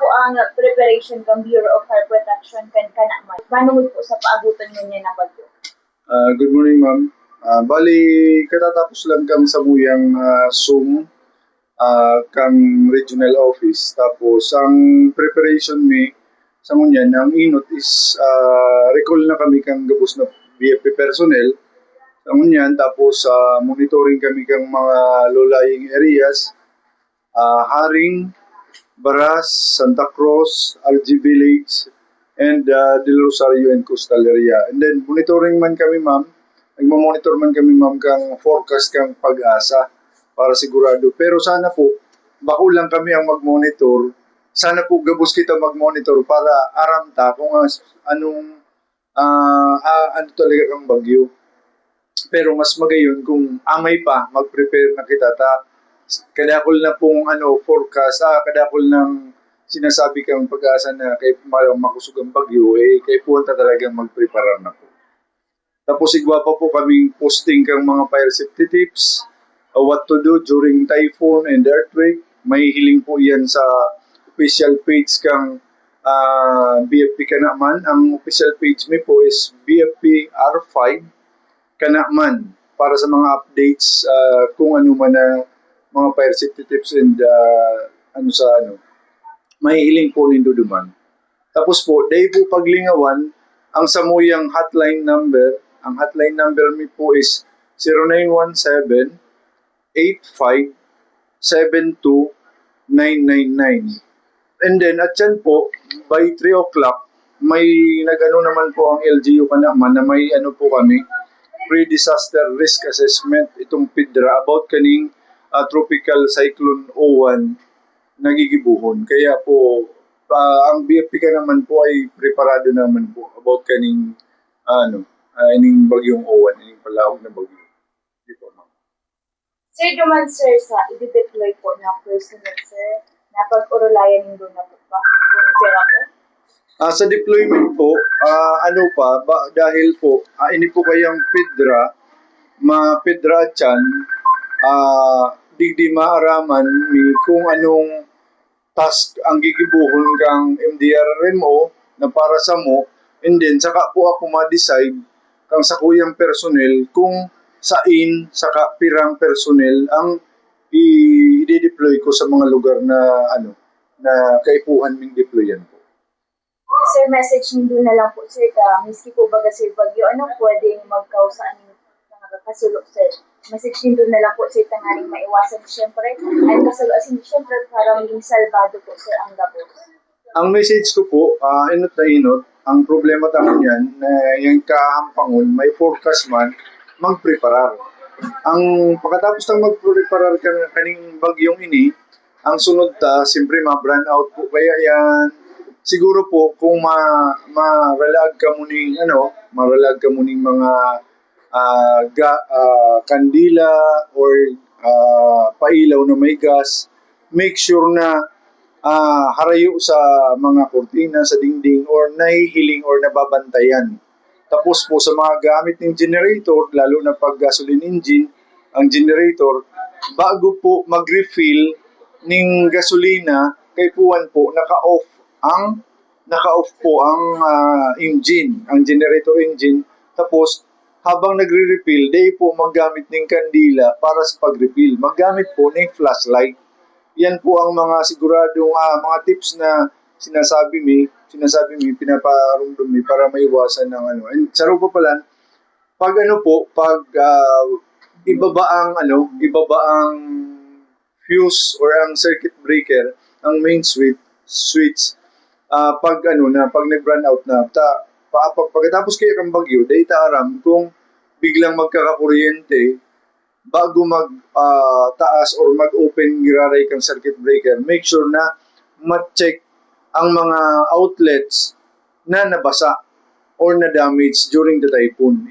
ang preparation ng Bureau of Fire Protection kan naman? Paano po sa paabutan niya na bagyo? Good morning, ma'am. Bali, katatapos lang kang sa muyang Zoom kang regional office. Tapos, ang preparation mi sa ngunyan, ang inot is recall na kami kang gabos na BFP personnel. Sa ngunyan, tapos monitoring kami kang mga low-lying areas, Haring, Baras, Santa Cruz, RG Village, and Del Rosario and Coastal area. And then, monitoring man kami, ma'am. Nagmamonitor man kami, ma'am, kang forecast kang pag-asa para sigurado. Pero sana po, bako lang kami ang mag-monitor. Sana po gabos kita mag-monitor para aram ta kung anong ano talaga kang bagyo. Pero mas magayon kung amay pa, mag-prepare na kita ta. Kadakol na pong forecast, kadakol ng sinasabi kang pag-asa na kay makusog ang bagyo, kay punta talagang mag-prepare na po. Tapos igwa pa po kaming posting kang mga fire safety tips, what to do during typhoon and earthquake. May hiling po yan sa official page kang BFP Kanaman. Ang official page mi po is BFP R5 Kanaman para sa mga updates kung ano man na mga fire safety tips and may hiling po nindo duman. Tapos po, day po paglingawan, ang samuyang hotline number, ang hotline number mi po is 0917-85-72999. And then, at yan po, by 3 o'clock, may nag-ano naman po ang LGU Kanaman na may po kami, pre-disaster risk assessment, itong PIDRA, about kaning tropical cyclone O1 nagigibuhon. Kaya po, ang BFP Kanaman po ay preparado naman po about kaning ining bagyong O1, ining palawag na bagyo. Di po, ma'am. Sir, duman sir sa i-deploy po na personnel sir, na pag-urulayan yung doon na po ba? Kung pera po? Sa deployment po, dahil po, ini po kayang PIDRA, ma-PIDRA chan, digdi maaraman mi kung anong task ang gigibuhon kang MDRRMO na para sa mo, and then saka po ako ma-decide kang sa kuyang personnel kung saka pirang personnel ang i-deploy ko sa mga lugar na na kaipuhan ming deployan po. Sir, message niyo na lang po sir ka, miski po baga sir bagyo, ano pwedeng magkausaan niyo kasulok sir? Message niyo na lang po sir tangaling maiwasan siyempre, ay kasuluasin siyempre para maging salbado po sir ang gabos. Ang message ko po, inot na inot, ang problema tayo niyan, na yung kaampangon, may forecast man, mag-preparar. Ang pagkatapos ng mag-preparar kaning bagyong ini, ang sunod siyempre ma-brand out po. Kaya yan, siguro po, kung ma-relag ka muning, mga kandila or pailaw na may gas, make sure na harayo sa mga kurtina, sa dingding, or nahihiling or nababantayan. Tapos po sa mga gamit ng generator, lalo na pag gasoline engine, ang generator, bago po mag-refill ng gasolina, kay puwan po, naka-off po ang engine, ang generator engine. Tapos, habang nagre-refill, day po maggamit ng kandila para sa pag-refill. Maggamit po ng flashlight. Yan po ang mga siguradong mga tips na sinasabi mi, pinaparundom mi para maiwasan ng And sa rupa pala, pag ibaba ang fuse or ang circuit breaker, ang main switch, pag nag-run out na, pagkatapos kayo kang bagyo, data aram kung biglang magkakakuryente, bago taas or mag-open giraray kang circuit breaker, make sure na ma-check ang mga outlets na nabasa or na damage during the typhoon.